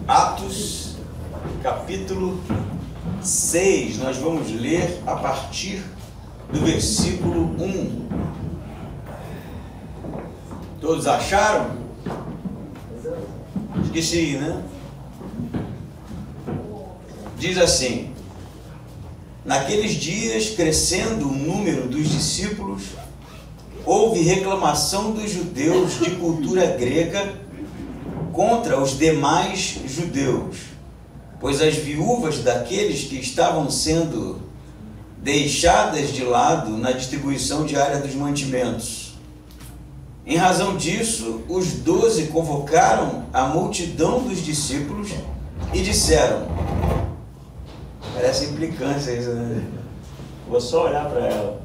Atos, capítulo 6, nós vamos ler a partir do versículo 1. Todos acharam? Esqueci, né? Diz assim: naqueles dias, crescendo o número dos discípulos, houve reclamação dos judeus de cultura grega contra os demais judeus, pois as viúvas daqueles que estavam sendo deixadas de lado na distribuição diária dos mantimentos. Em razão disso, os 12 convocaram a multidão dos discípulos e disseram: parece implicância isso, né? Vou só olhar para ela.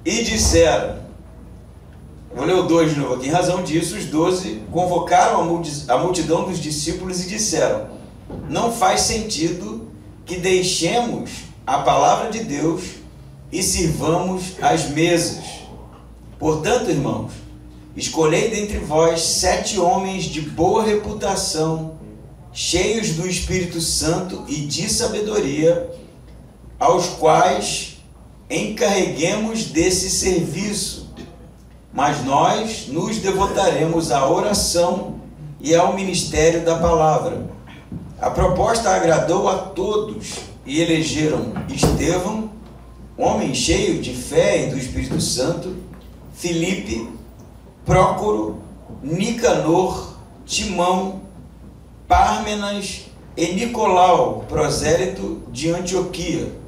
E disseram, vou ler o 2 de novo aqui. Em razão disso, os 12 convocaram a multidão dos discípulos e disseram: não faz sentido que deixemos a palavra de Deus e sirvamos às mesas. Portanto, irmãos, escolhei dentre vós 7 homens de boa reputação, cheios do Espírito Santo e de sabedoria, aos quais encarreguemos desse serviço, mas nós nos devotaremos à oração e ao ministério da palavra. A proposta agradou a todos e elegeram Estevão, homem cheio de fé e do Espírito Santo, Filipe, Prócoro, Nicanor, Timão, Pármenas e Nicolau, prosélito de Antioquia,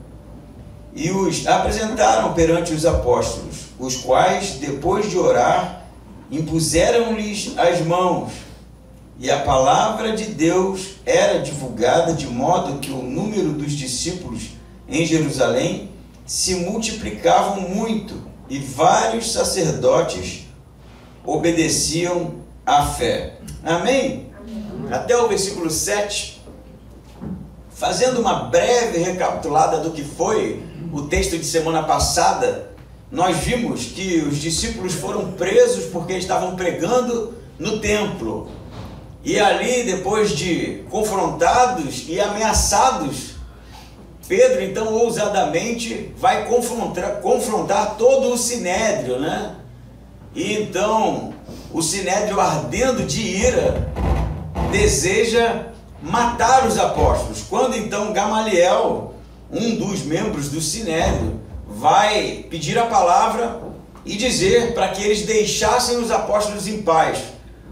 e os apresentaram perante os apóstolos, os quais, depois de orar, impuseram-lhes as mãos, e a palavra de Deus era divulgada, de modo que o número dos discípulos em Jerusalém se multiplicavam muito, e vários sacerdotes obedeciam à fé. Amém? Até o versículo 7, fazendo uma breve recapitulada do que foi o texto de semana passada, nós vimos que os discípulos foram presos porque estavam pregando no templo. E ali, depois de confrontados e ameaçados, Pedro, então, ousadamente, vai confrontar todo o sinédrio, né? E então, o sinédrio, ardendo de ira, deseja matar os apóstolos. Quando então Gamaliel, um dos membros do sinédrio, vai pedir a palavra e dizer para que eles deixassem os apóstolos em paz,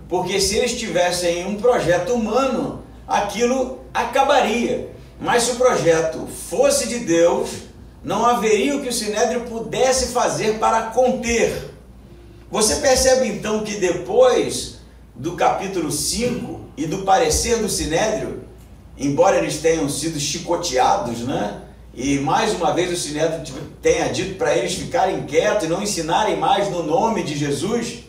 porque se eles tivessem um projeto humano, aquilo acabaria. Mas se o projeto fosse de Deus, não haveria o que o sinédrio pudesse fazer para conter. Você percebe então que depois do capítulo 5 e do parecer do sinédrio, embora eles tenham sido chicoteados, né? E mais uma vez o sinédrio tenha dito para eles ficarem quietos e não ensinarem mais no nome de Jesus,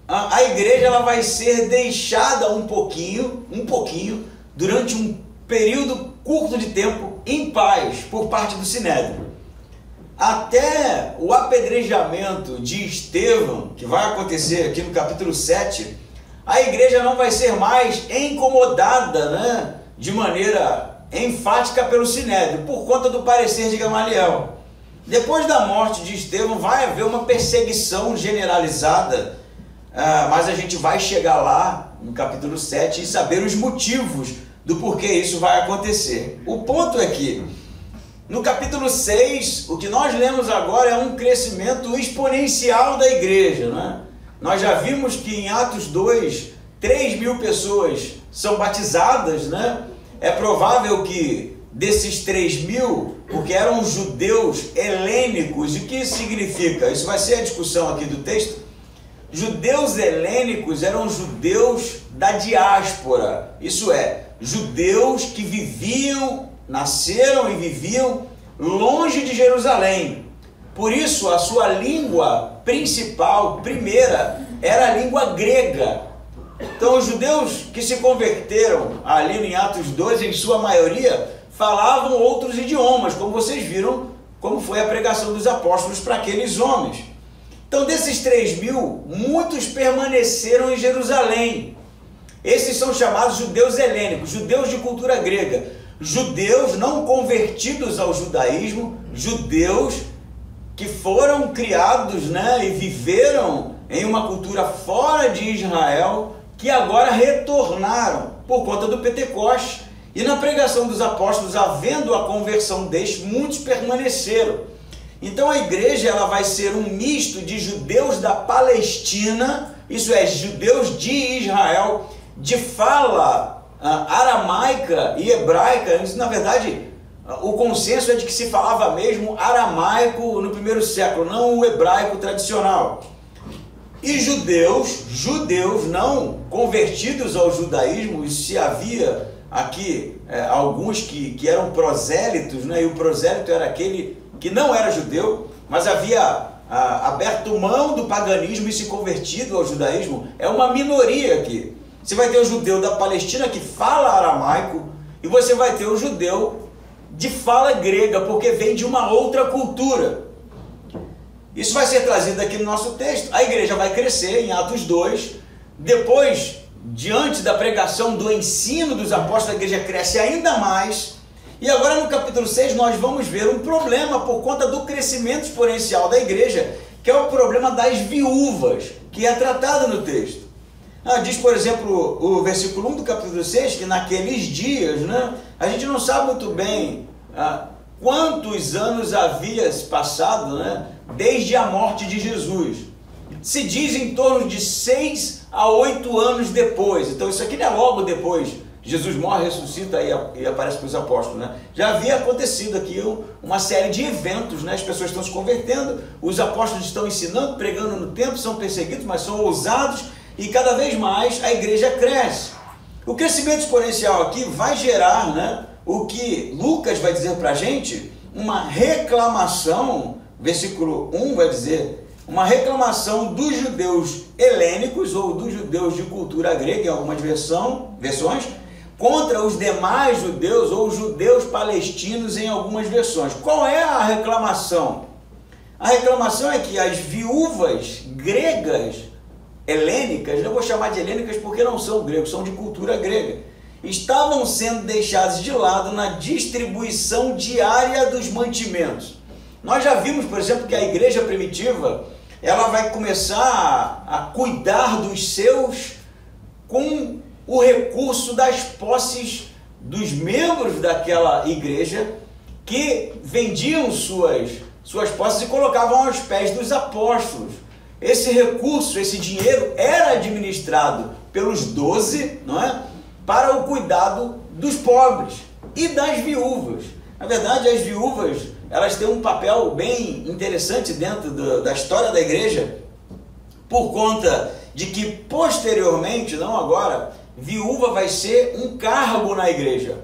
a igreja ela vai ser deixada um pouquinho, durante um período curto de tempo, em paz, por parte do sinédrio. Até o apedrejamento de Estevão, que vai acontecer aqui no capítulo 7, a igreja não vai ser mais incomodada, né, de maneira enfática pelo sinédrio, por conta do parecer de Gamaliel. Depois da morte de Estevão vai haver uma perseguição generalizada, mas a gente vai chegar lá no capítulo 7 e saber os motivos do porquê isso vai acontecer. O ponto é que no capítulo 6, o que nós lemos agora é um crescimento exponencial da igreja, né? Nós já vimos que em Atos 2, 3.000 pessoas são batizadas, né? É provável que desses 3.000, porque eram judeus helênicos, e o que isso significa? Isso vai ser a discussão aqui do texto. Judeus helênicos eram judeus da diáspora, isso é, judeus que nasceram e viviam longe de Jerusalém. Por isso, a sua língua principal, primeira, era a língua grega. Então, os judeus que se converteram ali em Atos 2, em sua maioria, falavam outros idiomas, como vocês viram, como foi a pregação dos apóstolos para aqueles homens. Então, desses 3.000, muitos permaneceram em Jerusalém. Esses são chamados judeus helênicos, judeus de cultura grega, judeus não convertidos ao judaísmo, judeus que foram criados, né, e viveram em uma cultura fora de Israel, que agora retornaram por conta do Pentecoste. E na pregação dos apóstolos, havendo a conversão destes, muitos permaneceram. Então a igreja ela vai ser um misto de judeus da Palestina, isso é, judeus de Israel, de fala aramaica e hebraica. Na verdade, o consenso é de que se falava mesmo aramaico no primeiro século, não o hebraico tradicional. E judeus não convertidos ao judaísmo, e se havia aqui alguns que eram prosélitos, né? E o prosélito era aquele que não era judeu, mas havia aberto mão do paganismo e se convertido ao judaísmo, é uma minoria aqui. Você vai ter o judeu da Palestina que fala aramaico, e você vai ter o judeu de fala grega, porque vem de uma outra cultura. Isso vai ser trazido aqui no nosso texto. A igreja vai crescer em Atos 2, depois, diante da pregação, do ensino dos apóstolos, a igreja cresce ainda mais. E agora no capítulo 6 nós vamos ver um problema por conta do crescimento exponencial da igreja, que é o problema das viúvas, que é tratado no texto. Diz, por exemplo, o versículo 1 do capítulo 6, que naqueles dias, né, a gente não sabe muito bem quantos anos havia se passado, né, desde a morte de Jesus. Se diz em torno de 6 a 8 anos depois. Então isso aqui não é logo depois. Jesus morre, ressuscita e aparece para os apóstolos, né? Já havia acontecido aqui uma série de eventos, né? As pessoas estão se convertendo, os apóstolos estão ensinando, pregando no templo, são perseguidos, mas são ousados, e cada vez mais a igreja cresce. O crescimento exponencial aqui vai gerar, né, o que Lucas vai dizer para a gente, uma reclamação, versículo 1 vai dizer, uma reclamação dos judeus helênicos, ou dos judeus de cultura grega, em algumas versões, contra os demais judeus, ou judeus palestinos em algumas versões. Qual é a reclamação? A reclamação é que as viúvas gregas, helênicas, não vou chamar de helênicas porque não são gregos, são de cultura grega, estavam sendo deixadas de lado na distribuição diária dos mantimentos. Nós já vimos, por exemplo, que a igreja primitiva, ela vai começar a cuidar dos seus com o recurso das posses dos membros daquela igreja, que vendiam suas posses e colocavam aos pés dos apóstolos. Esse recurso, esse dinheiro era administrado pelos 12, não é? Para o cuidado dos pobres e das viúvas. Na verdade, as viúvas, elas têm um papel bem interessante dentro da história da igreja, por conta de que posteriormente, não agora, viúva vai ser um cargo na igreja.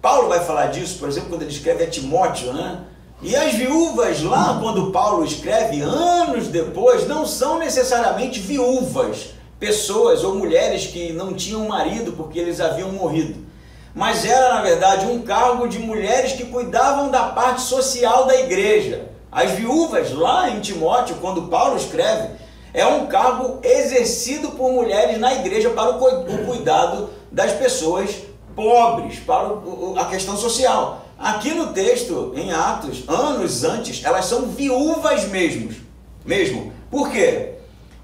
Paulo vai falar disso, por exemplo, quando ele escreve a Timóteo, né? E as viúvas lá, quando Paulo escreve, anos depois, não são necessariamente viúvas, pessoas ou mulheres que não tinham marido porque eles haviam morrido. Mas era, na verdade, um cargo de mulheres que cuidavam da parte social da igreja. As viúvas, lá em Timóteo, quando Paulo escreve, é um cargo exercido por mulheres na igreja para o cuidado das pessoas pobres, para a questão social. Aqui no texto, em Atos, anos antes, elas são viúvas mesmo. Por quê?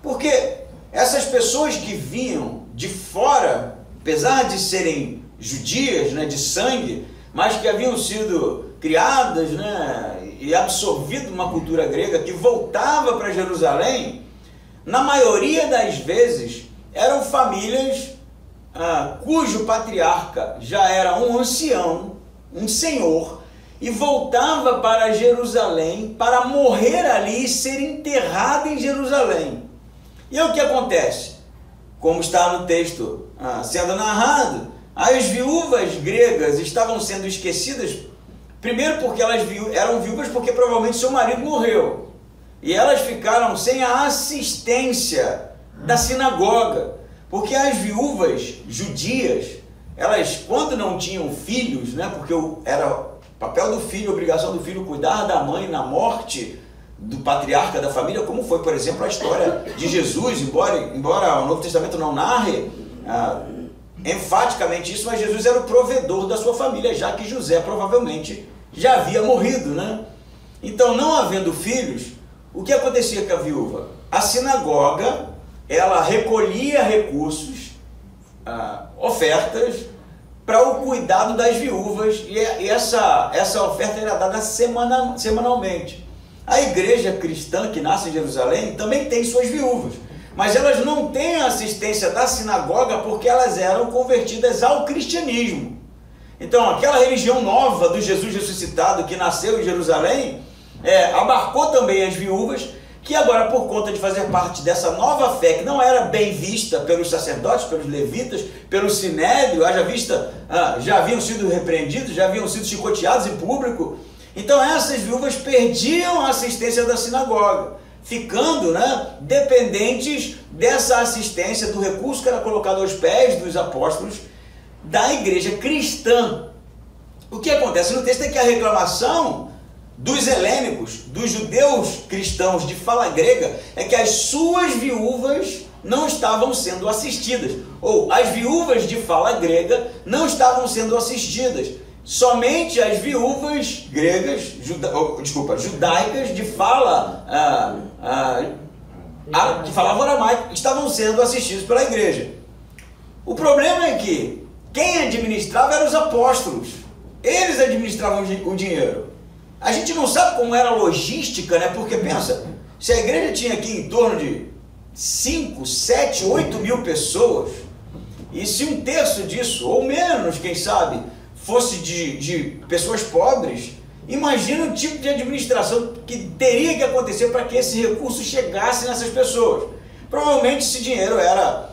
Porque essas pessoas que vinham de fora, apesar de serem judias, né, de sangue, mas que haviam sido criadas, né, e absorvido uma cultura grega, que voltava para Jerusalém, na maioria das vezes eram famílias cujo patriarca já era um ancião, um senhor, e voltava para Jerusalém para morrer ali e ser enterrado em Jerusalém. E aí o que acontece? Como está no texto sendo narrado, as viúvas gregas estavam sendo esquecidas, primeiro porque elas eram viúvas porque provavelmente seu marido morreu, e elas ficaram sem a assistência da sinagoga, porque as viúvas judias, elas, quando não tinham filhos, né, porque era papel do filho, obrigação do filho cuidar da mãe na morte do patriarca da família, como foi, por exemplo, a história de Jesus, embora o Novo Testamento não narre enfaticamente isso, mas Jesus era o provedor da sua família, já que José provavelmente já havia morrido, né? Então, não havendo filhos, o que acontecia com a viúva? A sinagoga, ela recolhia recursos, ofertas, para o cuidado das viúvas, e essa oferta era dada semanalmente. A igreja cristã que nasce em Jerusalém também tem suas viúvas, mas elas não têm a assistência da sinagoga porque elas eram convertidas ao cristianismo. Então, aquela religião nova do Jesus ressuscitado que nasceu em Jerusalém, abarcou também as viúvas, que agora, por conta de fazer parte dessa nova fé, que não era bem vista pelos sacerdotes, pelos levitas, pelo sinédrio, haja vista, já haviam sido repreendidos, já haviam sido chicoteados em público. Então essas viúvas perdiam a assistência da sinagoga, ficando, dependentes dessa assistência, do recurso que era colocado aos pés dos apóstolos da igreja cristã. O que acontece no texto é que a reclamação dos helênicos, dos judeus cristãos de fala grega, é que as suas viúvas não estavam sendo assistidas, ou as viúvas de fala grega não estavam sendo assistidas. Somente as viúvas gregas, judaicas de fala que falavam aramaico, estavam sendo assistidos pela igreja. O problema é que quem administrava eram os apóstolos. Eles administravam o dinheiro. A gente não sabe como era a logística, porque pensa, se a igreja tinha aqui em torno de 5, 7, 8 mil pessoas, e se um terço disso, ou menos, quem sabe, fosse de pessoas pobres, imagina o tipo de administração que teria que acontecer para que esse recurso chegasse nessas pessoas. Provavelmente esse dinheiro era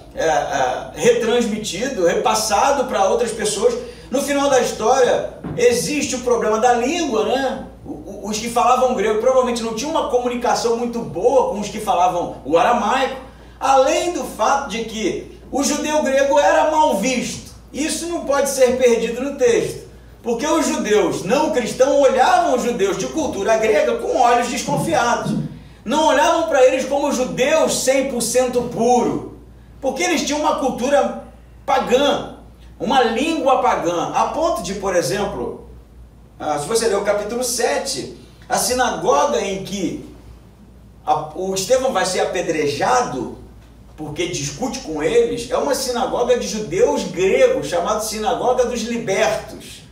retransmitido, repassado para outras pessoas. No final da história, existe o problema da língua, Os que falavam grego provavelmente não tinham uma comunicação muito boa com os que falavam o aramaico, além do fato de que o judeu grego era mal visto. Isso não pode ser perdido no texto, porque os judeus não cristãos olhavam os judeus de cultura grega com olhos desconfiados. Não olhavam para eles como judeus 100% puro, porque eles tinham uma cultura pagã, uma língua pagã, a ponto de, por exemplo, se você ler o capítulo 7, a sinagoga em que o Estevão vai ser apedrejado, porque discute com eles, é uma sinagoga de judeus gregos, chamada Sinagoga dos Libertos.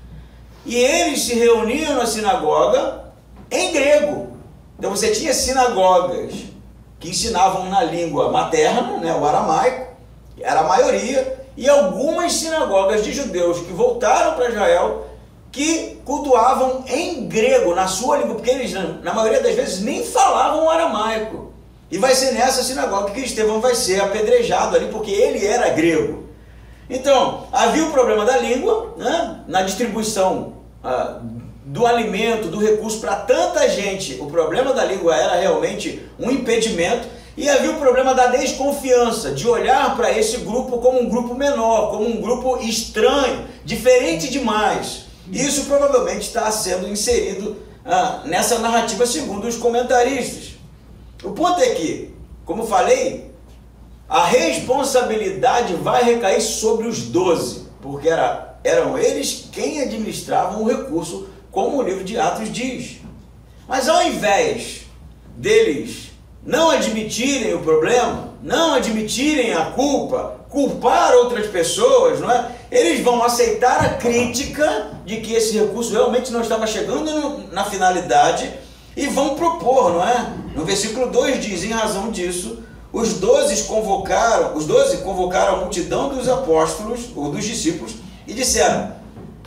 E eles se reuniam na sinagoga em grego. Então você tinha sinagogas que ensinavam na língua materna, o aramaico, era a maioria, e algumas sinagogas de judeus que voltaram para Israel, que cultuavam em grego, na sua língua, porque eles, na maioria das vezes, nem falavam aramaico. E vai ser nessa sinagoga que Estevão vai ser apedrejado ali, porque ele era grego. Então, havia o problema da língua, na distribuição do alimento, do recurso para tanta gente. O problema da língua era realmente um impedimento. E havia o problema da desconfiança, de olhar para esse grupo como um grupo menor, como um grupo estranho, diferente demais. Isso provavelmente está sendo inserido nessa narrativa segundo os comentaristas. O ponto é que, como falei, a responsabilidade vai recair sobre os 12, porque eram eles quem administravam o recurso, como o livro de Atos diz. Mas ao invés deles não admitirem o problema, não admitirem a culpa, culpar outras pessoas, eles vão aceitar a crítica de que esse recurso realmente não estava chegando na finalidade e vão propor, No versículo 2 diz, em razão disso, os 12 convocaram a multidão dos apóstolos, ou dos discípulos, e disseram,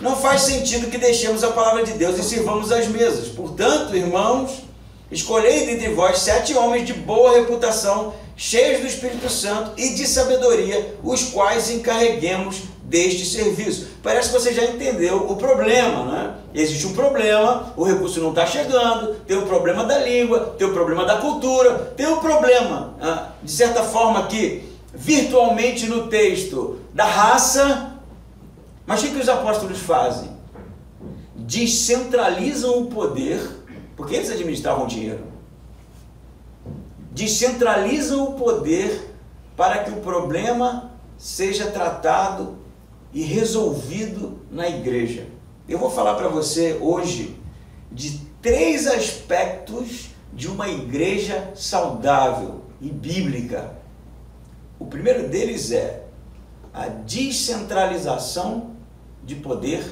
não faz sentido que deixemos a palavra de Deus e sirvamos as mesas. Portanto, irmãos, escolhei dentre vós 7 homens de boa reputação, cheios do Espírito Santo e de sabedoria, os quais encarreguemos deste serviço. Parece que você já entendeu o problema, Existe um problema, o recurso não está chegando, tem o problema da língua, tem o problema da cultura, tem o problema, de certa forma aqui, virtualmente no texto, da raça. Mas o que os apóstolos fazem? Descentralizam o poder, porque eles administravam o dinheiro. descentralizam o poder para que o problema seja tratado e resolvido na igreja. Eu vou falar para você hoje de 3 aspectos de uma igreja saudável e bíblica. O primeiro deles é a descentralização de poder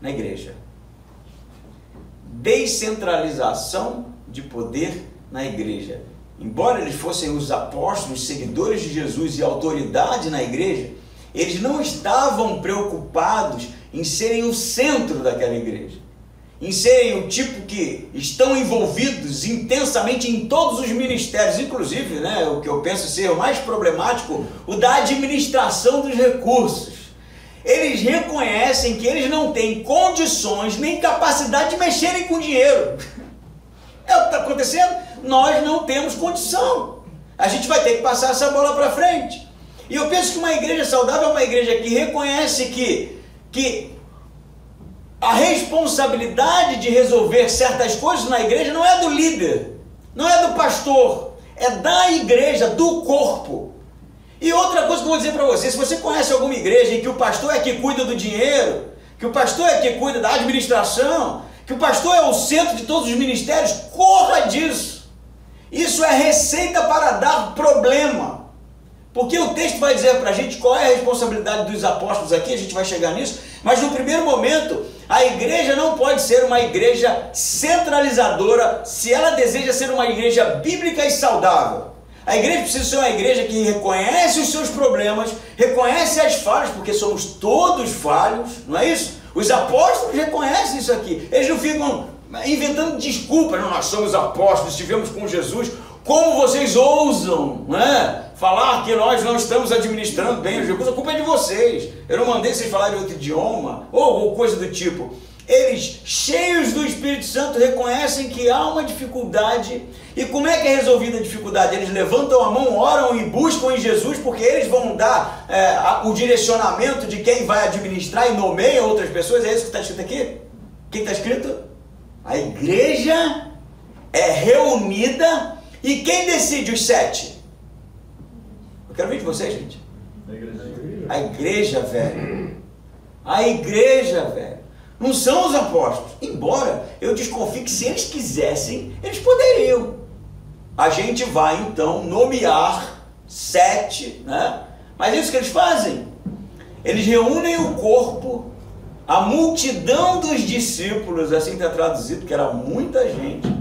na igreja. Descentralização de poder na igreja. Embora eles fossem os apóstolos, seguidores de Jesus e autoridade na igreja, eles não estavam preocupados em serem o centro daquela igreja, em serem o tipo que estão envolvidos intensamente em todos os ministérios, inclusive, né, o que eu penso ser o mais problemático, o da administração dos recursos. Eles reconhecem que eles não têm condições nem capacidade de mexerem com dinheiro. É o que está acontecendo? Nós não temos condição. A gente vai ter que passar essa bola para frente. E eu penso que uma igreja saudável é uma igreja que reconhece que a responsabilidade de resolver certas coisas na igreja não é do líder, não é do pastor, é da igreja, do corpo. E outra coisa que eu vou dizer para você, se você conhece alguma igreja em que o pastor é que cuida do dinheiro, que o pastor é que cuida da administração, que o pastor é o centro de todos os ministérios, corra disso. Isso é receita para dar problema. Porque o texto vai dizer para a gente qual é a responsabilidade dos apóstolos aqui, a gente vai chegar nisso, mas no primeiro momento, a igreja não pode ser uma igreja centralizadora se ela deseja ser uma igreja bíblica e saudável. A igreja precisa ser uma igreja que reconhece os seus problemas, reconhece as falhas, porque somos todos falhos, não é isso? Os apóstolos reconhecem isso aqui. Eles não ficam inventando desculpas. Não, nós somos apóstolos, estivemos com Jesus. Como vocês ousam, né, falar que nós não estamos administrando bem os recursos? A culpa é de vocês. Eu não mandei vocês falarem outro idioma, ou coisa do tipo. Eles, cheios do Espírito Santo, reconhecem que há uma dificuldade. E como é que é resolvida a dificuldade? Eles levantam a mão, oram e buscam em Jesus, porque eles vão dar o direcionamento de quem vai administrar e nomeia outras pessoas. É isso que está escrito aqui? O que está escrito? A igreja é reunida. E quem decide os 7? Eu quero ver de vocês, gente. A igreja, velho. A igreja, velho. Não são os apóstolos. Embora eu desconfie que se eles quisessem, eles poderiam. A gente vai então nomear 7, né? Mas é isso que eles fazem. Eles reúnem o corpo, a multidão dos discípulos, assim está traduzido, porque era muita gente,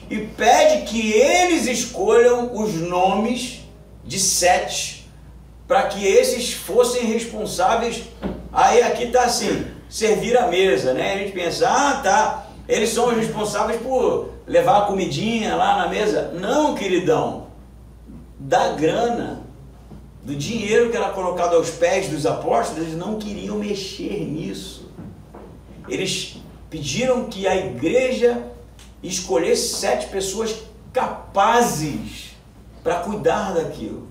e pede que eles escolham os nomes de 7, para que esses fossem responsáveis. Aí aqui está assim, servir a mesa, né? A gente pensa, tá, eles são os responsáveis por levar a comidinha lá na mesa. Não, queridão, da grana, do dinheiro que era colocado aos pés dos apóstolos, eles não queriam mexer nisso. Eles pediram que a igreja escolhesse 7 pessoas capazes para cuidar daquilo.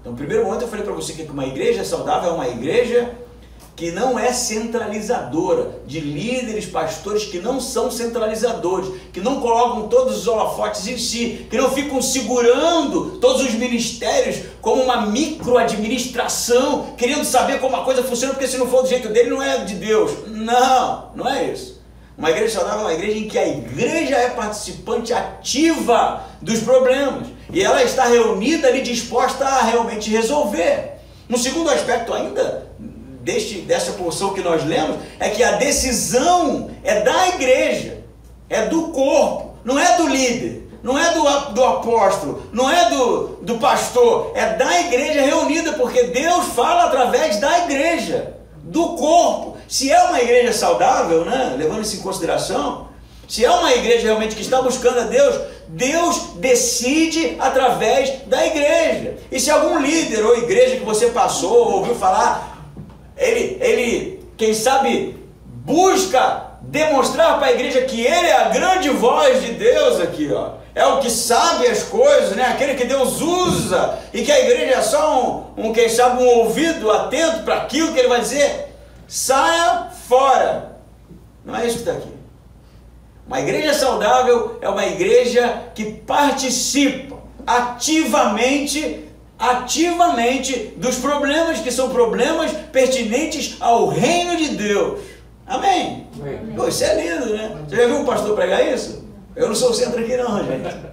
Então, no primeiro momento eu falei para você que uma igreja saudável é uma igreja que não é centralizadora, de líderes, pastores que não são centralizadores, que não colocam todos os holofotes em si, que não ficam segurando todos os ministérios como uma microadministração, querendo saber como a coisa funciona, porque se não for do jeito dele, não é de Deus. Não, não é isso. Uma igreja saudável é uma igreja em que a igreja é participante ativa dos problemas, e ela está reunida ali, disposta a realmente resolver. Um segundo aspecto ainda dessa porção que nós lemos, é que a decisão é da igreja, é do corpo, não é do líder, não é do apóstolo, não é do pastor, é da igreja reunida, porque Deus fala através da igreja, do corpo. Se é uma igreja saudável, né, levando isso em consideração, se é uma igreja realmente que está buscando a Deus, Deus decide através da igreja. E se algum líder ou igreja que você passou ou ouviu falar, ele, quem sabe, busca demonstrar para a igreja que ele é a grande voz de Deus aqui, ó. É o que sabe as coisas, né? Aquele que Deus usa, e que a igreja é só quem sabe, um ouvido atento para aquilo que ele vai dizer. Saia fora. Não é isso que está aqui. Uma igreja saudável é uma igreja que participa ativamente dos problemas que são problemas pertinentes ao reino de Deus. Amém? Pô, isso é lindo, né? Você já viu um pastor pregar isso? Eu não sou o centro aqui não, gente.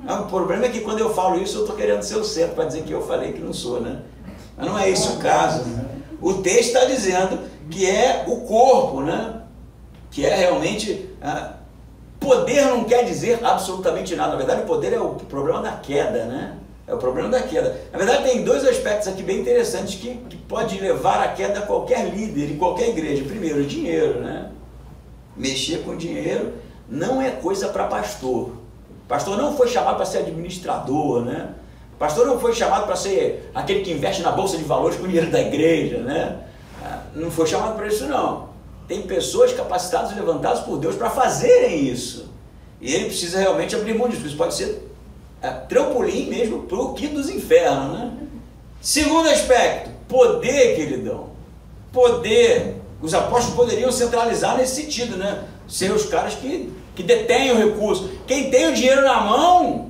O problema é que quando eu falo isso, eu estou querendo ser o centro, para dizer que eu falei que não sou, né? Mas não é esse o caso. O texto está dizendo que é o corpo, né? Que é realmente... poder não quer dizer absolutamente nada. Na verdade, o poder é o problema da queda, né? É o problema da queda. Na verdade, tem dois aspectos aqui bem interessantes que pode levar à queda qualquer líder em qualquer igreja. Primeiro, o dinheiro, né? Mexer com dinheiro não é coisa para pastor. Pastor não foi chamado para ser administrador, né? Pastor não foi chamado para ser aquele que investe na bolsa de valores com o dinheiro da igreja, né? Não foi chamado para isso, não. Tem pessoas capacitadas e levantadas por Deus para fazerem isso. E ele precisa realmente abrir mão disso. Isso pode ser trampolim mesmo para o quinto dos infernos, né? Segundo aspecto, poder, queridão. Poder. Os apóstolos poderiam centralizar nesse sentido, né? Ser os caras que detêm o recurso. Quem tem o dinheiro na mão,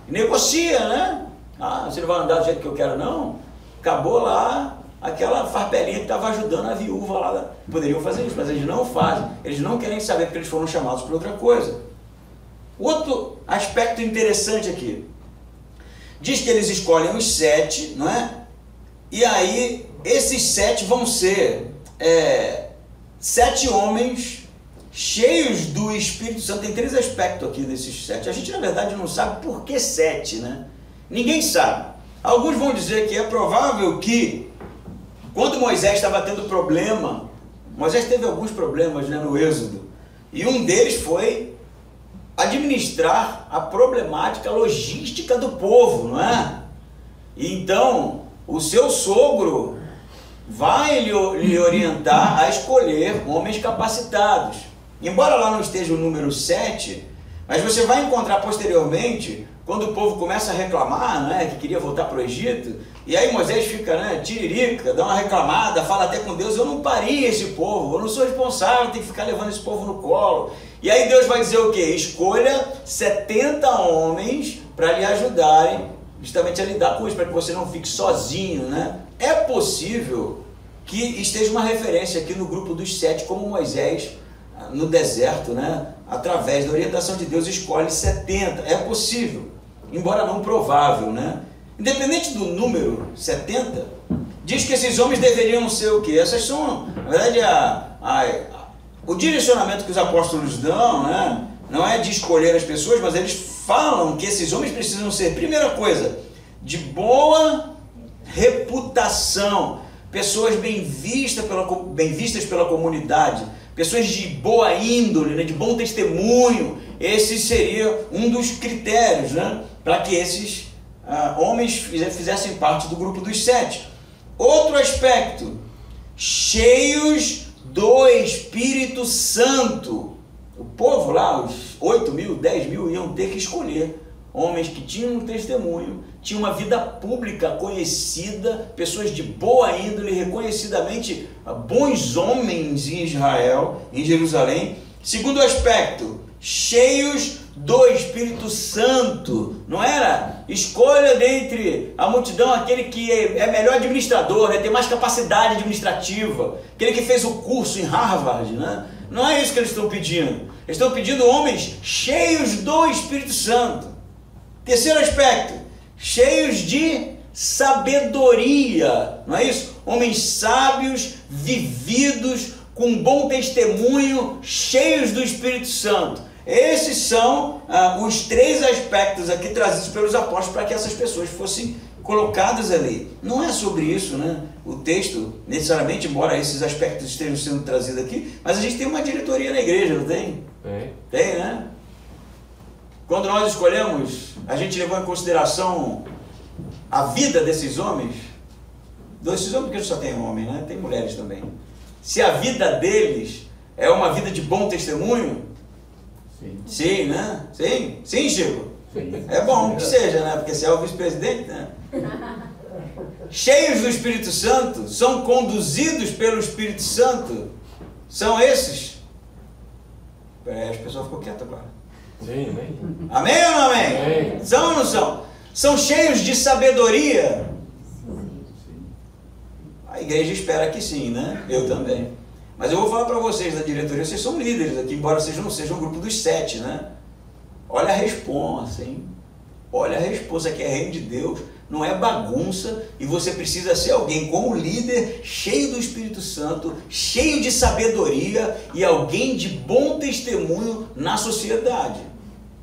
negocia, né? Você não vai andar do jeito que eu quero, não? Acabou lá aquela farpelinha que estava ajudando a viúva lá. Poderiam fazer isso, mas eles não fazem. Eles não querem saber porque eles foram chamados por outra coisa. Outro aspecto interessante aqui. Diz que eles escolhem os 7, não é? E aí, esses 7 vão ser 7 homens cheios do Espírito Santo. Tem 3 aspectos aqui desses 7. A gente, na verdade, não sabe por que 7, né? Ninguém sabe. Alguns vão dizer que é provável que, quando Moisés estava tendo problema, Moisés teve alguns problemas, né, no Êxodo, e um deles foi administrar a problemática logística do povo, não é? E então, o seu sogro vai lhe orientar a escolher homens capacitados. Embora lá não esteja o número 7, mas você vai encontrar posteriormente, quando o povo começa a reclamar, né, que queria voltar para o Egito, e aí Moisés fica, né, tiririca, dá uma reclamada, fala até com Deus: eu não parei esse povo, eu não sou responsável, tenho que ficar levando esse povo no colo. E aí Deus vai dizer o quê? Escolha 70 homens para lhe ajudarem justamente a lidar com isso, para que você não fique sozinho, né? É possível que esteja uma referência aqui no grupo dos 7, como Moisés no deserto, né, através da orientação de Deus, escolhe 70. É possível, embora não provável, né? Independente do número 70, diz que esses homens deveriam ser o quê? Essas são, na verdade, o direcionamento que os apóstolos dão, né, não é de escolher as pessoas, mas eles falam que esses homens precisam ser, primeira coisa, de boa reputação, pessoas bem vistas pela comunidade, pessoas de boa índole, né, de bom testemunho. Esse seria um dos critérios, né, para que esses homens fizessem parte do grupo dos 7. Outro aspecto, cheios do Espírito Santo. O povo lá, os 8 mil, 10 mil, iam ter que escolher homens que tinham um testemunho, tinham uma vida pública conhecida, pessoas de boa índole, reconhecidamente bons homens em Israel, em Jerusalém. Segundo aspecto, cheios do Espírito Santo. Não era escolha dentre a multidão aquele que é melhor administrador, né, tem mais capacidade administrativa, aquele que fez o curso em Harvard, né? Não é isso que eles estão pedindo. Eles estão pedindo homens cheios do Espírito Santo. Terceiro aspecto, cheios de sabedoria, não é isso? Homens sábios, vividos, com bom testemunho, cheios do Espírito Santo. Esses são os 3 aspectos aqui trazidos pelos apóstolos para que essas pessoas fossem colocadas ali. Não é sobre isso, né, o texto, necessariamente, embora esses aspectos estejam sendo trazidos aqui, mas a gente tem uma diretoria na igreja, não tem? Tem, né? Quando nós escolhemos, a gente levou em consideração a vida desses homens, porque só tem homem, né? Tem mulheres também. Se a vida deles é uma vida de bom testemunho, sim, né? Sim, Chico? Sim. É bom que seja, né? Porque você é o vice-presidente, né? Cheios do Espírito Santo, são conduzidos pelo Espírito Santo, são esses. As pessoas ficam quietas agora. Sim, amém. Amém ou não amém? São ou não são? São cheios de sabedoria? A igreja espera que sim, né? Eu também. Mas eu vou falar para vocês da diretoria, vocês são líderes aqui, embora vocês não sejam um grupo dos 7, né? Olha a responsa, hein? Olha a responsa, que é reino de Deus, não é bagunça, e você precisa ser alguém como líder, cheio do Espírito Santo, cheio de sabedoria e alguém de bom testemunho na sociedade.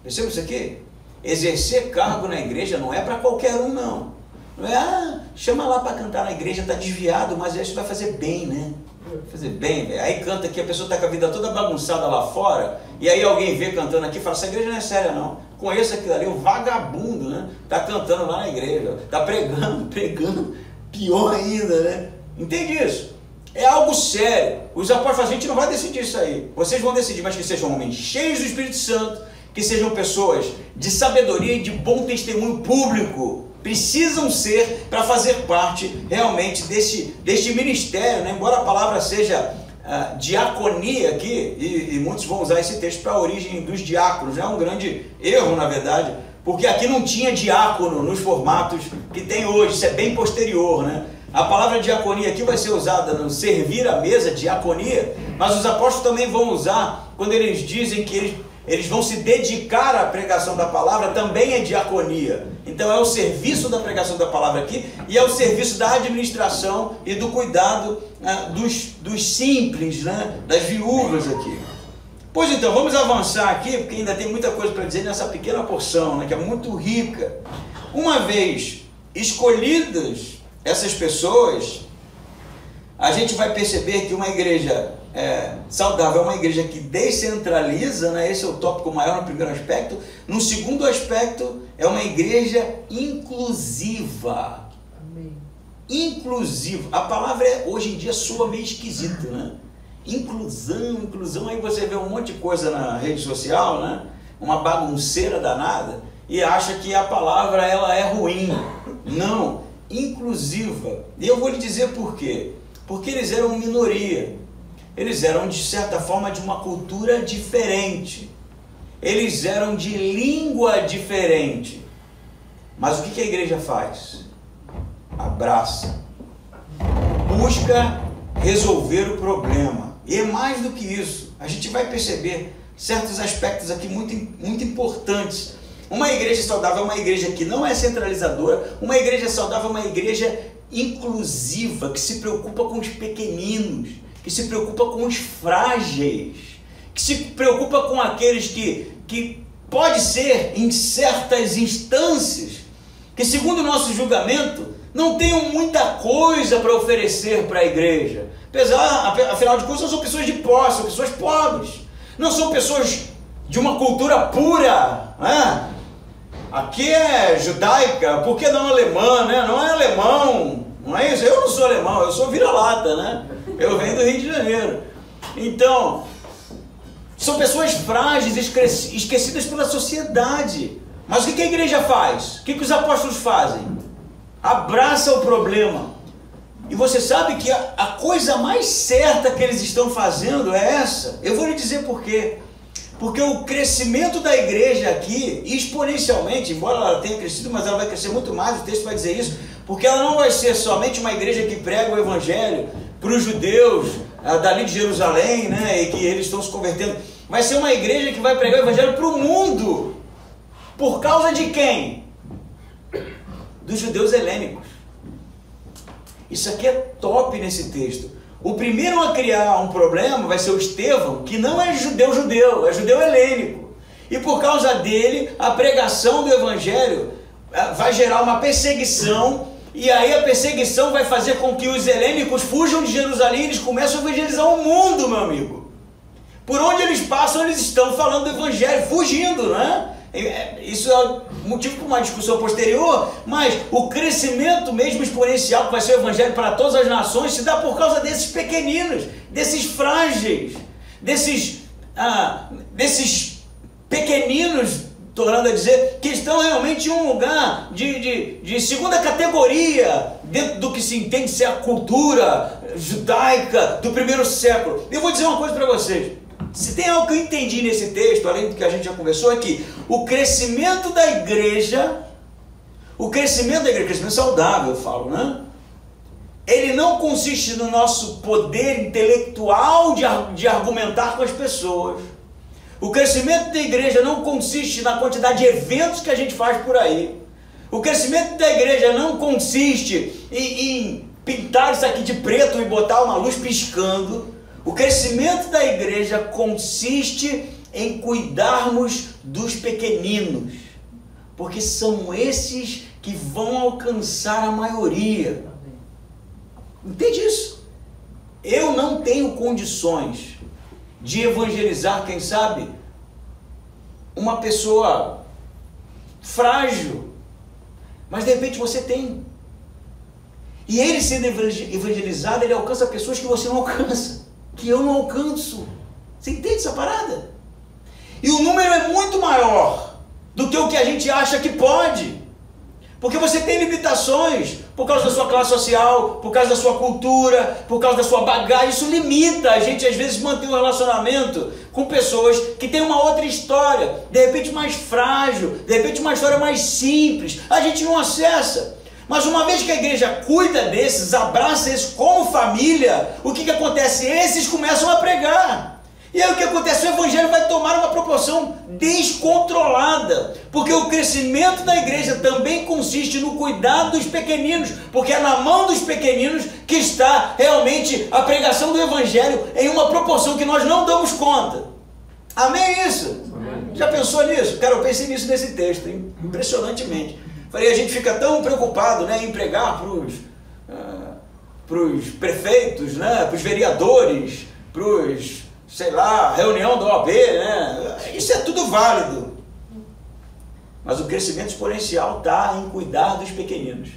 Percebe isso aqui? Exercer cargo na igreja não é para qualquer um, não. Não é, chama lá para cantar na igreja, está desviado, mas isso vai fazer bem, né? Vai fazer bem, velho. Aí canta aqui, a pessoa está com a vida toda bagunçada lá fora, e aí alguém vê cantando aqui e fala, essa igreja não é séria não. Conheço aquilo ali, um vagabundo, né? Está cantando lá na igreja, está pregando, pior ainda, né? Entende isso? É algo sério. Os apóstolos, a gente não vai decidir isso aí. Vocês vão decidir, mas que sejam homens cheios do Espírito Santo, que sejam pessoas de sabedoria e de bom testemunho público. Precisam ser para fazer parte realmente deste ministério, né? Embora a palavra seja diaconia aqui, e muitos vão usar esse texto para a origem dos diáconos, é um grande erro na verdade, porque aqui não tinha diácono nos formatos que tem hoje, isso é bem posterior, né? A palavra diaconia aqui vai ser usada no servir a mesa, diaconia, mas os apóstolos também vão usar, quando eles dizem que eles vão se dedicar à pregação da palavra, também é diaconia. Então é o serviço da pregação da palavra aqui, e é o serviço da administração e do cuidado dos simples, né? Das viúvas aqui. Pois então, vamos avançar aqui, porque ainda tem muita coisa para dizer nessa pequena porção, né? Que é muito rica. Uma vez escolhidas essas pessoas, a gente vai perceber que uma igreja saudável é uma igreja que descentraliza, né? Esse é o tópico maior no primeiro aspecto. No segundo aspecto, é uma igreja inclusiva. Amém. Inclusiva. A palavra hoje em dia soa meio esquisita, né? Inclusão, aí você vê um monte de coisa na rede social, né? Uma bagunceira danada, e acha que a palavra ela é ruim. Não, inclusiva. E eu vou lhe dizer por quê. Porque eles eram minoria. Eles eram, de certa forma, de uma cultura diferente. Eles eram de língua diferente. Mas o que a igreja faz? Abraça. Busca resolver o problema. E é mais do que isso. A gente vai perceber certos aspectos aqui muito importantes. Uma igreja saudável é uma igreja que não é centralizadora. Uma igreja saudável é uma igreja inclusiva, que se preocupa com os pequeninos, que se preocupa com os frágeis, que se preocupa com aqueles que pode ser em certas instâncias, que segundo o nosso julgamento não tenham muita coisa para oferecer para a igreja. Afinal de contas, são pessoas de posse, são pessoas pobres, não são pessoas de uma cultura pura, né? Aqui é judaica, por que não alemã, né? Não é alemão, não é isso? Eu não sou alemão, eu sou vira-lata, né? Eu venho do Rio de Janeiro. Então, são pessoas frágeis, esquecidas pela sociedade. Mas o que a igreja faz? O que os apóstolos fazem? Abraça o problema. E você sabe que a coisa mais certa que eles estão fazendo é essa. Eu vou lhe dizer por quê. Porque o crescimento da igreja aqui, exponencialmente, embora ela tenha crescido, mas ela vai crescer muito mais, o texto vai dizer isso, porque ela não vai ser somente uma igreja que prega o evangelho para os judeus dali de Jerusalém, né, e que eles estão se convertendo. Vai ser uma igreja que vai pregar o evangelho para o mundo. Por causa de quem? Dos judeus helênicos. Isso aqui é top nesse texto. O primeiro a criar um problema vai ser o Estevão, que não é judeu, é judeu helênico. E por causa dele, a pregação do evangelho vai gerar uma perseguição, e aí a perseguição vai fazer com que os helênicos fujam de Jerusalém e eles começam a evangelizar o mundo, meu amigo. Por onde eles passam, eles estão falando do evangelho, fugindo, né? Isso é motivo para uma discussão posterior, mas o crescimento mesmo exponencial que vai ser o evangelho para todas as nações se dá por causa desses pequeninos, desses frágeis, desses pequeninos, tornando a dizer, que estão realmente em um lugar de segunda categoria dentro do que se entende ser a cultura judaica do primeiro século. Eu vou dizer uma coisa para vocês. Se tem algo que eu entendi nesse texto, além do que a gente já conversou, é que o crescimento da igreja O crescimento da igreja, crescimento saudável, eu falo, né? Ele não consiste no nosso poder intelectual de argumentar com as pessoas. O crescimento da igreja não consiste na quantidade de eventos que a gente faz por aí. O crescimento da igreja não consiste em pintar isso aqui de preto e botar uma luz piscando. O crescimento da igreja consiste em cuidarmos dos pequeninos, porque são esses que vão alcançar a maioria. Entende isso? Eu não tenho condições de evangelizar, quem sabe, uma pessoa frágil, mas de repente você tem. E ele sendo evangelizado, ele alcança pessoas que você não alcança, que eu não alcanço. Você entende essa parada? E o número é muito maior do que o que a gente acha que pode. Porque você tem limitações por causa da sua classe social, por causa da sua cultura, por causa da sua bagagem. Isso limita a gente, às vezes, manter um relacionamento com pessoas que têm uma outra história, de repente mais frágil, de repente uma história mais simples. A gente não acessa. Mas uma vez que a igreja cuida desses, abraça esses como família, o que acontece? Esses começam a pregar. E aí o que acontece? O evangelho vai tomar uma proporção descontrolada, porque o crescimento da igreja também consiste no cuidado dos pequeninos, porque é na mão dos pequeninos que está realmente a pregação do evangelho em uma proporção que nós não damos conta. Amém isso? Amém. Já pensou nisso? Cara, eu pensei nisso nesse texto, hein? Impressionantemente. Falei, a gente fica tão preocupado, né, em pregar para os prefeitos, né, para os vereadores, para os, sei lá, reunião da OAB, né? Isso é tudo válido. Mas o crescimento exponencial está em cuidar dos pequeninos.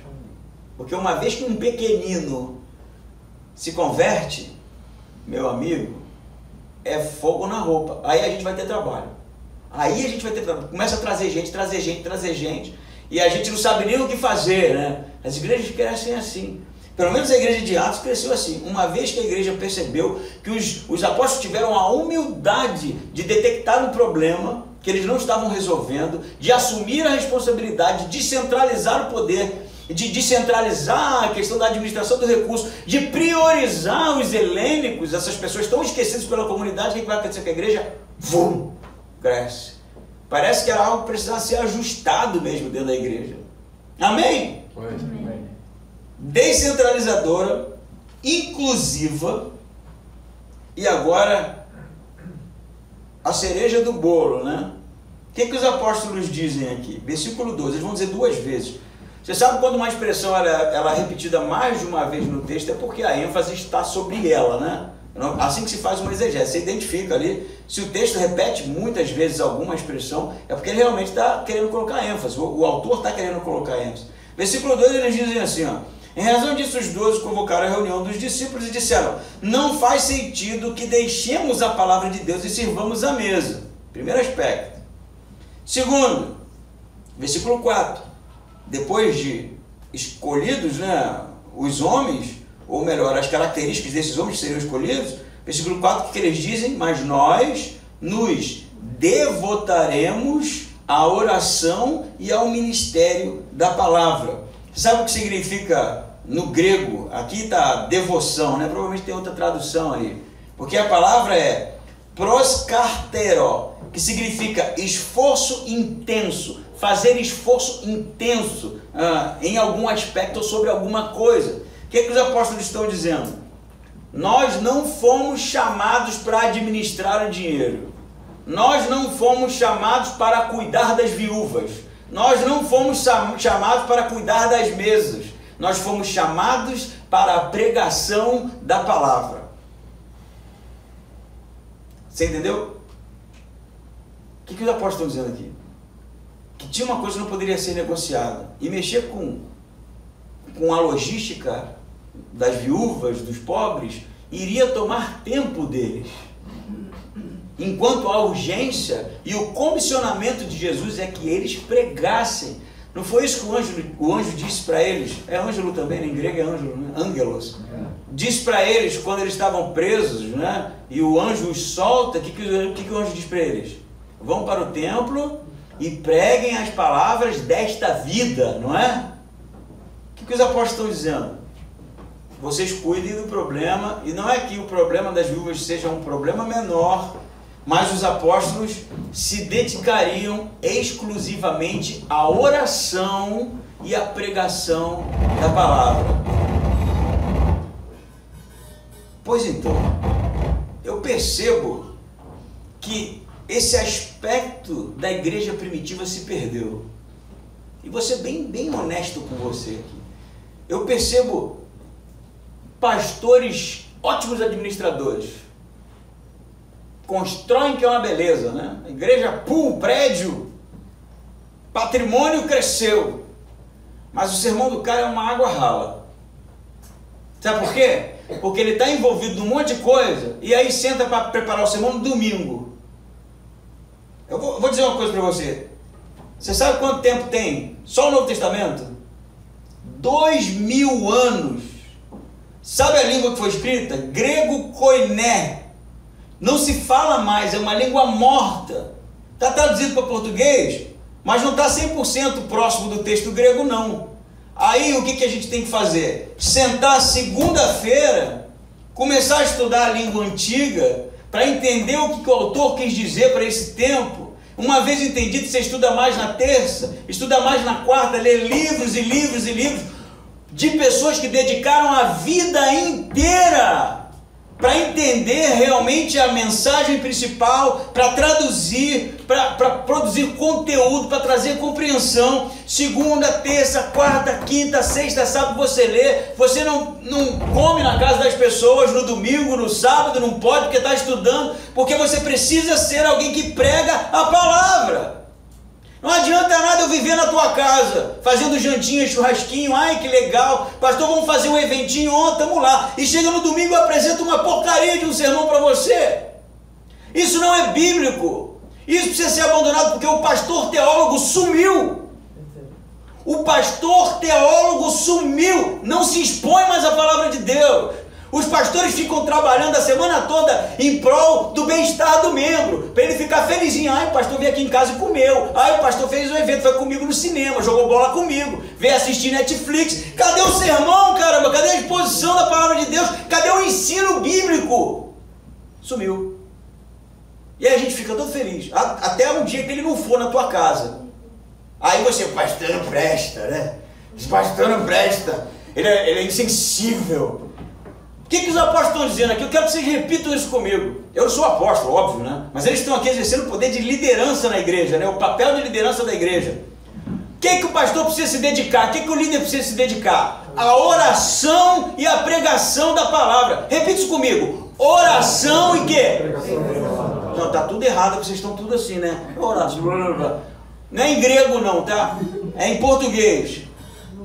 Porque uma vez que um pequenino se converte, meu amigo, é fogo na roupa. Aí a gente vai ter trabalho. Aí a gente vai ter trabalho. Começa a trazer gente. E a gente não sabe nem o que fazer, né? As igrejas crescem assim. Pelo menos a igreja de Atos cresceu assim. Uma vez que a igreja percebeu que os apóstolos tiveram a humildade de detectar um problema que eles não estavam resolvendo, de assumir a responsabilidade, de descentralizar o poder, de descentralizar a questão da administração do recurso, de priorizar os helênicos, essas pessoas tão esquecidas pela comunidade, o que vai acontecer com a igreja? Vum! Cresce. Parece que era algo que precisava ser ajustado mesmo dentro da igreja. Amém? Amém. Descentralizadora, inclusiva, e agora a cereja do bolo, né? O que os apóstolos dizem aqui? Versículo 12, eles vão dizer duas vezes. Você sabe quando uma expressão ela é repetida mais de uma vez no texto, é porque a ênfase está sobre ela, né? Assim que se faz uma exegese, você identifica ali, se o texto repete muitas vezes alguma expressão, é porque ele realmente está querendo colocar ênfase, o autor está querendo colocar ênfase. Versículo 2, eles dizem assim, ó: em razão disso os 12 convocaram a reunião dos discípulos e disseram: não faz sentido que deixemos a palavra de Deus e sirvamos a mesa. Primeiro aspecto. Segundo, versículo 4, depois de escolhidos, né, os homens, ou melhor, as características desses homens que seriam escolhidos, versículo 4, o que eles dizem? Mas nós nos devotaremos à oração e ao ministério da palavra. Sabe o que significa no grego? Aqui está devoção, né? Provavelmente tem outra tradução aí, porque a palavra é proskartero, que significa esforço intenso, fazer esforço intenso em algum aspecto ou sobre alguma coisa. O que os apóstolos estão dizendo? Nós não fomos chamados para administrar o dinheiro. Nós não fomos chamados para cuidar das viúvas. Nós não fomos chamados para cuidar das mesas. Nós fomos chamados para a pregação da palavra. Você entendeu? O que os apóstolos estão dizendo aqui? Que tinha uma coisa que não poderia ser negociada. E mexer com a logística das viúvas, dos pobres, iria tomar tempo deles. Enquanto a urgência e o comissionamento de Jesus é que eles pregassem. Não foi isso que o anjo disse para eles? É Ângelo também, em grego é Ângelo, né? Ângelos. Disse para eles quando eles estavam presos, né? E o anjo os solta. O que o anjo diz para eles? Vão para o templo e preguem as palavras desta vida, não é? O que os apóstolos estão dizendo? Vocês cuidem do problema, e não é que o problema das viúvas seja um problema menor, mas os apóstolos se dedicariam exclusivamente à oração e à pregação da palavra. Pois então, eu percebo que esse aspecto da igreja primitiva se perdeu. E vou ser bem honesto com você aqui. Eu percebo pastores ótimos administradores. Constroem que é uma beleza, né? A igreja, prédio, patrimônio cresceu. Mas o sermão do cara é uma água rala. Sabe por quê? Porque ele está envolvido num monte de coisa e aí senta para preparar o sermão no domingo. Eu vou dizer uma coisa para você. Você sabe quanto tempo tem só o Novo Testamento? 2000 anos. Sabe a língua que foi escrita? Grego koiné. Não se fala mais, é uma língua morta. Está traduzido para português, mas não está 100% próximo do texto grego, não. Aí o que a gente tem que fazer? Sentar segunda-feira, começar a estudar a língua antiga, para entender o que o autor quis dizer para esse tempo. Uma vez entendido, você estuda mais na terça, estuda mais na quarta, lê livros e livros e livros de pessoas que dedicaram a vida inteira para entender realmente a mensagem principal, para traduzir, para produzir conteúdo, para trazer compreensão. Segunda, terça, quarta, quinta, sexta, sábado você lê. Você não come na casa das pessoas no domingo, no sábado, não pode porque está estudando, porque você precisa ser alguém que prega a palavra. Não adianta nada eu viver na tua casa, fazendo jantinha, churrasquinho, ai que legal, pastor, vamos fazer um eventinho, estamos lá, e chega no domingo e apresenta uma porcaria de um sermão para você. Isso não é bíblico, isso precisa ser abandonado, porque o pastor teólogo sumiu. O pastor teólogo sumiu, não se expõe mais à palavra de Deus. Os pastores ficam trabalhando a semana toda em prol do bem-estar do membro, para ele ficar felizinho. Ai, o pastor veio aqui em casa e comeu. Ai, o pastor fez um evento, foi comigo no cinema, jogou bola comigo, veio assistir Netflix. Cadê o sermão, caramba? Cadê a exposição da palavra de Deus? Cadê o ensino bíblico? Sumiu. E aí a gente fica todo feliz, até um dia que ele não for na tua casa. Aí você, o pastor não presta, né? Esse pastor não presta, ele é insensível. O que os apóstolos estão dizendo aqui? Eu quero que vocês repitam isso comigo. Eu não sou apóstolo, óbvio, né? Mas eles estão aqui exercendo o poder de liderança na igreja, né? O papel de liderança da igreja. O que o pastor precisa se dedicar? O que o líder precisa se dedicar? A oração e a pregação da palavra. Repita isso comigo. Oração e quê? Não, tá tudo errado, vocês estão tudo assim, né? Oração. Não é em grego não, tá? É em português.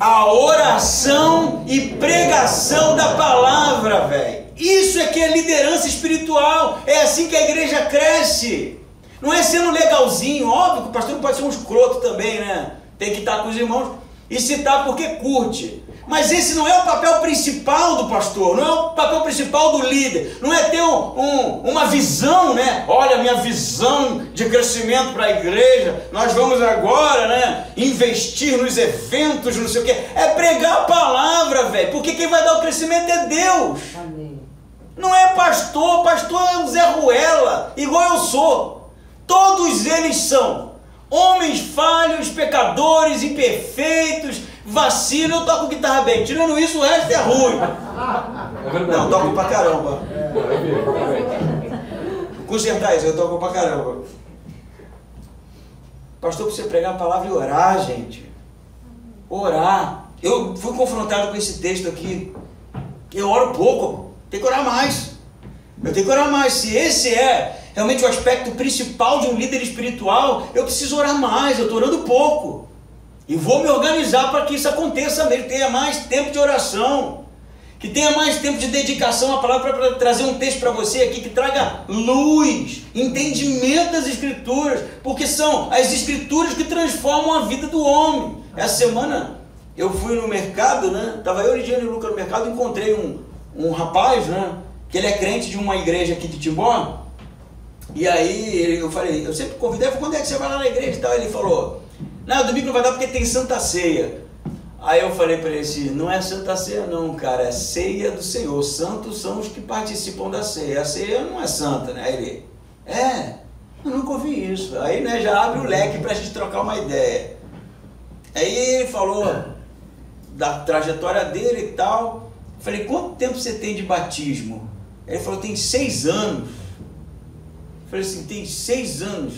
A oração e pregação da palavra, velho. Isso é que é liderança espiritual. É assim que a igreja cresce. Não é sendo legalzinho. Óbvio que o pastor não pode ser um escroto também, né? Tem que estar com os irmãos e citar porque curte. Mas esse não é o papel principal do pastor, não é o papel principal do líder, não é ter uma visão, né? Olha a minha visão de crescimento para a igreja, nós vamos agora, né, investir nos eventos, não sei o que, é pregar a palavra, velho, porque quem vai dar o crescimento é Deus. Amém. Não é pastor é um Zé Ruela, igual eu sou. Todos eles são homens falhos, pecadores, imperfeitos, vacilo. Eu toco guitarra bem, tirando isso o resto é ruim. Não, toco pra caramba. Consertar isso, eu toco pra caramba. Pastor, precisa pregar a palavra e orar, gente. Orar. Eu fui confrontado com esse texto aqui. Eu oro pouco, tem que orar mais. Eu tenho que orar mais. Se esse é realmente o aspecto principal de um líder espiritual, eu preciso orar mais. Eu estou orando pouco. E vou me organizar para que isso aconteça mesmo. Tenha mais tempo de oração. Que tenha mais tempo de dedicação à palavra, para trazer um texto para você aqui que traga luz, entendimento das Escrituras. Porque são as Escrituras que transformam a vida do homem. Essa semana eu fui no mercado, né? Estava eu, Lidiane e Luca no mercado, encontrei um rapaz, né? Que ele é crente de uma igreja aqui de Timbó. E aí eu falei, eu sempre convidei, quando é que você vai lá na igreja e tal? Ele falou, não, domingo não vai dar porque tem Santa Ceia. Aí eu falei para ele assim, não é Santa Ceia não, cara, é ceia do Senhor. Santos são os que participam da ceia. A ceia não é santa, né? Aí ele, eu nunca ouvi isso. Aí, né, já abre o leque para a gente trocar uma ideia. Aí ele falou da trajetória dele e tal. Eu falei, quanto tempo você tem de batismo? Ele falou, tem 6 anos. Eu falei assim, tem 6 anos.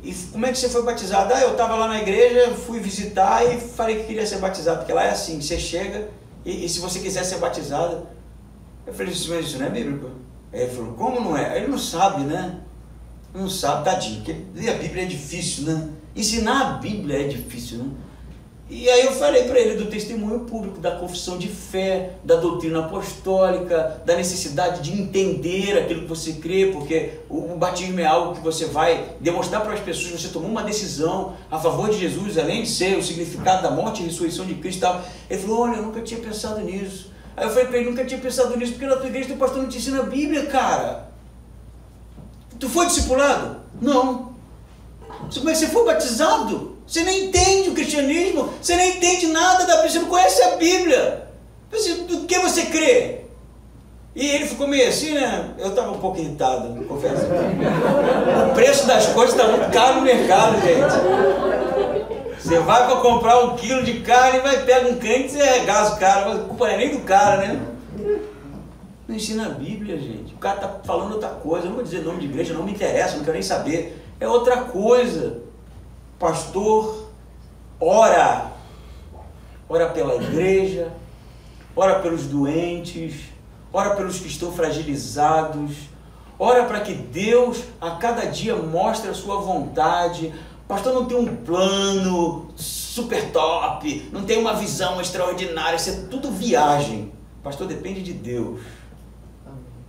E como é que você foi batizado? Eu estava lá na igreja, fui visitar e falei que queria ser batizado, porque lá é assim, você chega e se você quiser ser batizado. Eu falei assim, mas isso não é bíblico? Aí ele falou, como não é? Ele não sabe, né? Não sabe, tadinho, porque ler a Bíblia é difícil, né? Ensinar a Bíblia é difícil, né? E aí eu falei para ele do testemunho público, da confissão de fé, da doutrina apostólica, da necessidade de entender aquilo que você crê, porque o batismo é algo que você vai demonstrar para as pessoas, você tomou uma decisão a favor de Jesus, além de ser o significado da morte e ressurreição de Cristo e tal. Ele falou, olha, eu nunca tinha pensado nisso. Aí eu falei para ele, nunca tinha pensado nisso, porque na tua igreja teu pastor não te ensina a Bíblia, cara. Tu foi discipulado? Não. Como é que você foi batizado? Você nem entende o cristianismo, você nem entende nada da Bíblia, você não conhece a Bíblia. Do que você crê? E ele ficou meio assim, né? Eu estava um pouco irritado, confesso. O preço das coisas está muito caro no mercado, gente. Você vai para comprar 1 quilo de carne, vai pegar um crente e você arregaça o cara. A culpa não é nem do cara, né? Não ensina a Bíblia, gente. O cara está falando outra coisa. Eu não vou dizer nome de igreja, não me interessa, não quero nem saber. É outra coisa. Pastor, ora pela igreja, ora pelos doentes, ora pelos que estão fragilizados, ora para que Deus a cada dia mostre a sua vontade. Pastor não tem um plano super top, não tem uma visão extraordinária, isso é tudo viagem. Pastor depende de Deus.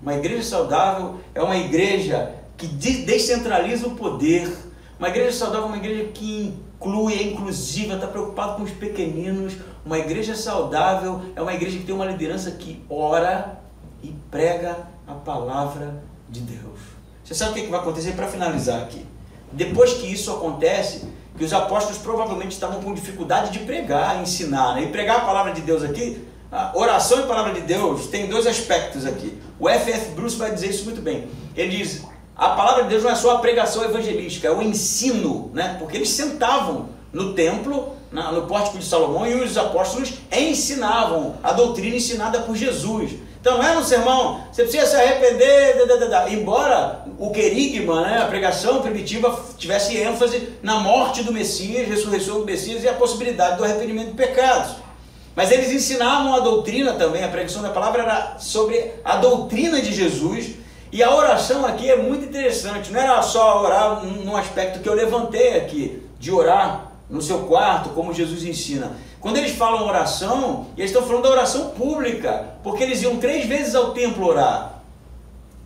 Uma igreja saudável é uma igreja que descentraliza o poder. Uma igreja saudável é uma igreja que inclui, é inclusiva, está preocupada com os pequeninos. Uma igreja saudável é uma igreja que tem uma liderança que ora e prega a palavra de Deus. Você sabe o que vai acontecer? Para finalizar aqui, depois que isso acontece, que os apóstolos provavelmente estavam com dificuldade de pregar, ensinar, né? E pregar a palavra de Deus aqui, a oração e a palavra de Deus tem 2 aspectos aqui. O F.F. Bruce vai dizer isso muito bem. Ele diz, a palavra de Deus não é só a pregação evangelística, é o ensino, né? Porque eles sentavam no templo, no pórtico de Salomão, e os apóstolos ensinavam a doutrina ensinada por Jesus. Então não era um sermão, você precisa se arrepender, embora o querigma, né, a pregação primitiva, tivesse ênfase na morte do Messias, ressurreição do Messias e a possibilidade do arrependimento de pecados. Mas eles ensinavam a doutrina também, a pregação da palavra era sobre a doutrina de Jesus. E a oração aqui é muito interessante, não era só orar num aspecto que eu levantei aqui, de orar no seu quarto, como Jesus ensina. Quando eles falam oração, eles estão falando da oração pública, porque eles iam 3 vezes ao templo orar.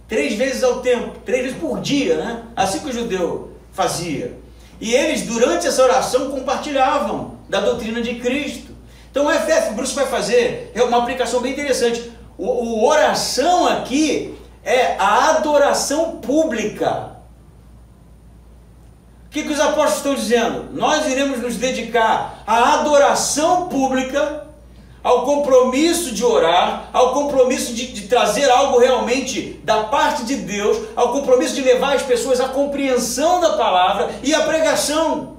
3 vezes ao templo, 3 vezes por dia, né? Assim que o judeu fazia. E eles, durante essa oração, compartilhavam da doutrina de Cristo. Então o F.F. Bruce vai fazer uma aplicação bem interessante. O oração aqui é a adoração pública. O que os apóstolos estão dizendo? Nós iremos nos dedicar à adoração pública, ao compromisso de orar, ao compromisso de trazer algo realmente da parte de Deus, ao compromisso de levar as pessoas à compreensão da palavra e à pregação.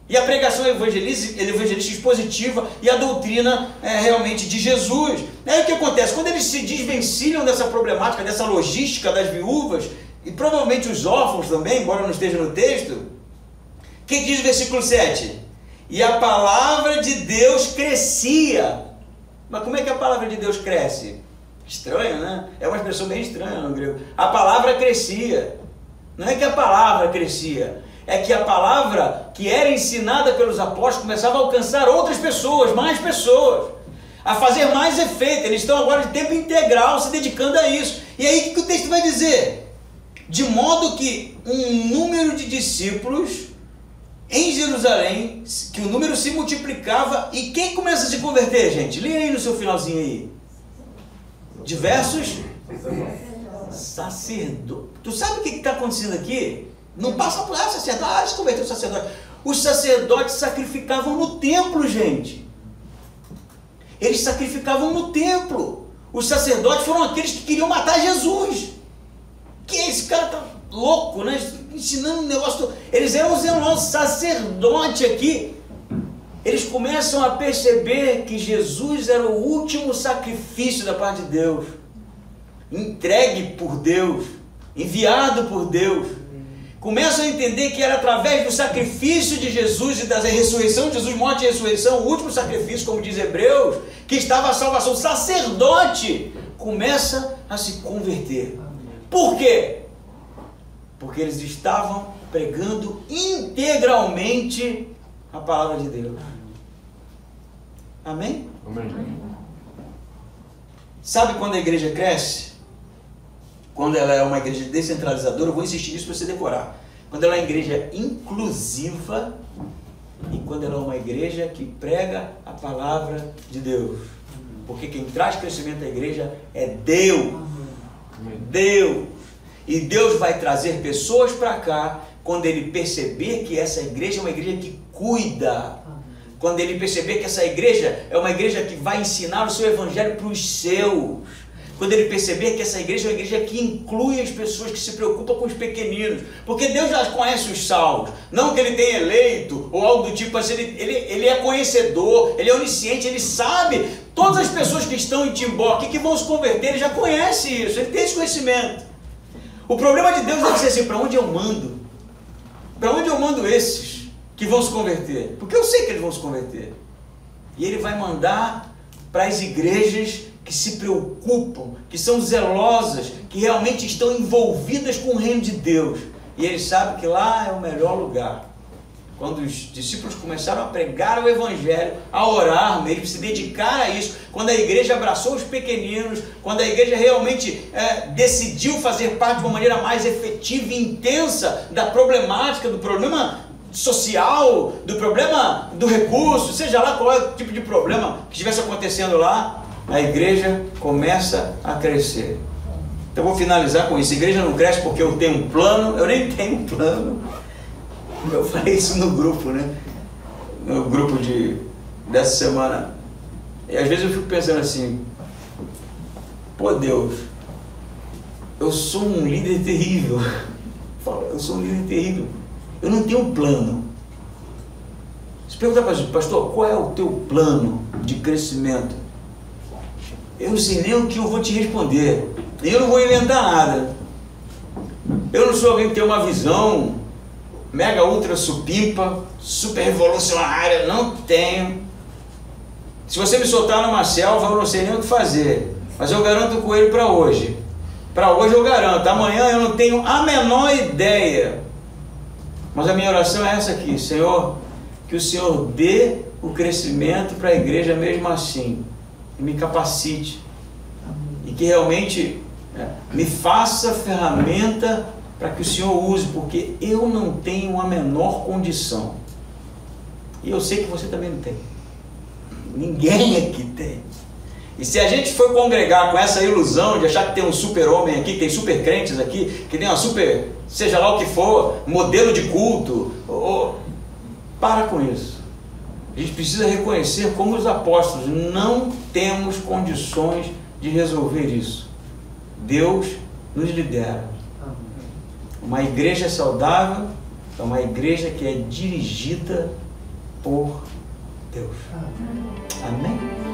E a pregação evangelística expositiva e a doutrina realmente de Jesus. Aí o que acontece? Quando eles se desvencilham dessa problemática, dessa logística das viúvas, e provavelmente os órfãos também, embora não esteja no texto, o que diz o versículo 7? E a palavra de Deus crescia. Mas como é que a palavra de Deus cresce? Estranho, né? É uma expressão bem estranha no grego. A palavra crescia. Não é que a palavra crescia, é que a palavra que era ensinada pelos apóstolos começava a alcançar outras pessoas, mais pessoas, a fazer mais efeito. Eles estão agora de tempo integral se dedicando a isso. E aí o que o texto vai dizer? De modo que um número de discípulos em Jerusalém, que o número se multiplicava, e quem começa a se converter, gente? Leia aí no seu finalzinho aí. Diversos sacerdote. Tu sabe o que está acontecendo aqui? Não passa por sacerdote, se converteu o sacerdote. Os sacerdotes sacrificavam no templo, gente. Eles sacrificavam no templo. Os sacerdotes foram aqueles que queriam matar Jesus. Que esse cara tá louco, né? Ensinando um negócio. Eles eram zelosos. Sacerdote aqui. Eles começam a perceber que Jesus era o último sacrifício da parte de Deus. Entregue por Deus. Enviado por Deus. Começam a entender que era através do sacrifício de Jesus e da ressurreição de Jesus, morte e ressurreição, o último sacrifício, como diz Hebreus, que estava a salvação. O sacerdote começa a se converter. Por quê? Porque eles estavam pregando integralmente a palavra de Deus. Amém? Amém. Sabe quando a igreja cresce? Quando ela é uma igreja descentralizadora, eu vou insistir nisso para você decorar. Quando ela é uma igreja inclusiva e quando ela é uma igreja que prega a palavra de Deus. Porque quem traz crescimento à igreja é Deus. Deus. E Deus vai trazer pessoas para cá quando Ele perceber que essa igreja é uma igreja que cuida. Quando Ele perceber que essa igreja é uma igreja que vai ensinar o seu evangelho para os seus. Quando Ele perceber que essa igreja é uma igreja que inclui as pessoas, que se preocupa com os pequeninos. Porque Deus já conhece os salvos. Não que Ele tenha eleito ou algo do tipo, mas Ele é conhecedor, Ele é onisciente, Ele sabe. Todas as pessoas que estão em Timbó aqui, que vão se converter, Ele já conhece isso, Ele tem esse conhecimento. O problema de Deus deve ser assim, para onde eu mando? Para onde eu mando esses que vão se converter? Porque eu sei que eles vão se converter. E Ele vai mandar para as igrejas que se preocupam, que são zelosas, que realmente estão envolvidas com o reino de Deus. E Ele sabe que lá é o melhor lugar. Quando os discípulos começaram a pregar o evangelho, a orar mesmo, se dedicar a isso, quando a igreja abraçou os pequeninos, quando a igreja realmente decidiu fazer parte de uma maneira mais efetiva e intensa da problemática, do problema social, do problema do recurso, seja lá qual é o tipo de problema que estivesse acontecendo lá, a igreja começa a crescer. Então eu vou finalizar com isso. A igreja não cresce porque eu tenho um plano, eu nem tenho um plano. Eu falei isso no grupo, né? No grupo dessa semana. E às vezes eu fico pensando assim, pô Deus, eu sou um líder terrível. Eu sou um líder terrível. Eu não tenho um plano. Se perguntar para o pastor, qual é o teu plano de crescimento? Eu não sei nem o que eu vou te responder. Eu não vou inventar nada. Eu não sou alguém que tem uma visão mega ultra supimpa, super revolucionária, não tenho. Se você me soltar numa selva, eu não sei nem o que fazer. Mas eu garanto o coelho para hoje. Para hoje eu garanto. Amanhã eu não tenho a menor ideia. Mas a minha oração é essa aqui, Senhor, que o Senhor dê o crescimento para a igreja mesmo assim. E me capacite. E que realmente me faça ferramenta para que o Senhor use, porque eu não tenho a menor condição. E eu sei que você também não tem. Ninguém aqui tem. E se a gente for congregar com essa ilusão de achar que tem um super-homem aqui, que tem super crentes aqui, que tem uma super, seja lá o que for, modelo de culto, para com isso. A gente precisa reconhecer como os apóstolos, não temos condições de resolver isso. Deus nos lidera. Uma igreja saudável é uma igreja que é dirigida por Deus. Amém?